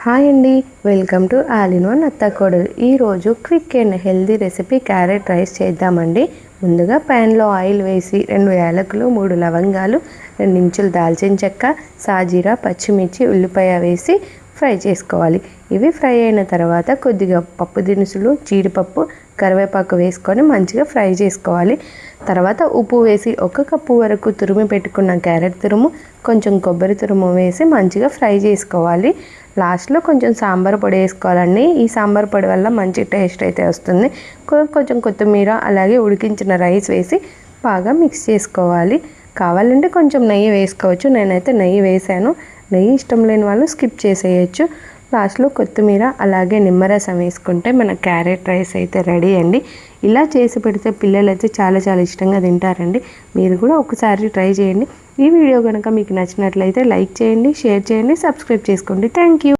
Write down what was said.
Hi అండి, welcome to all in one Attakodalu. ఈరోజు quick and healthy recipe carrot rice చేద్దామండి. ముందుగా ప్యాన్లో ఆయిల్ వేసి 2 యాలకులు, 3 లవంగాలు, 2 ఇంచులు దాల్చిన చెక్క, సాజీరా, పచ్చిమిర్చి, ఉల్లిపాయ వేసి ఫ్రై చేసుకోవాలి. ఇవి ఫ్రై అయిన తర్వాత కొద్దిగా పప్పు దినుసులు, జీడిపప్పు, కరివేపాకు వేసుకొని మంచిగా ఫ్రై చేసుకోవాలి. తర్వాత ఉప్పు వేసి 1 కప్పు వరకు తురిమి పెట్టుకున్న క్యారెట్ తురుము, కొంచెం కొబ్బరి తురుము వేసి మంచిగా ఫ్రై చేసుకోవాలి. లాస్ట్లో కొంచెం సాంబార్ పొడి వేసుకోవాలండి. ఈ సాంబార్ పొడి వల్ల మంచి టేస్ట్ అయితే వస్తుంది. కొంచెం కొత్తిమీర, అలాగే ఉడికించిన రైస్ వేసి బాగా మిక్స్ చేసుకోవాలి. కావాలంటే కొంచెం నెయ్యి వేసుకోవచ్చు. నేనైతే నెయ్యి వేసాను. నెయ్యి ఇష్టం లేని వాళ్ళు స్కిప్ చేసేయచ్చు. లాస్ట్లో కొత్తిమీర అలాగే నిమ్మరసం వేసుకుంటే మన క్యారెట్ రైస్ అయితే రెడీ అండి. ఇలా చేసి పెడితే పిల్లలు అయితే చాలా ఇష్టంగా తింటారండి. మీరు కూడా ఒకసారి ట్రై చేయండి. ఈ వీడియో కనుక మీకు నచ్చినట్లయితే లైక్ చేయండి, షేర్ చేయండి, సబ్స్క్రైబ్ చేసుకోండి. Thank you.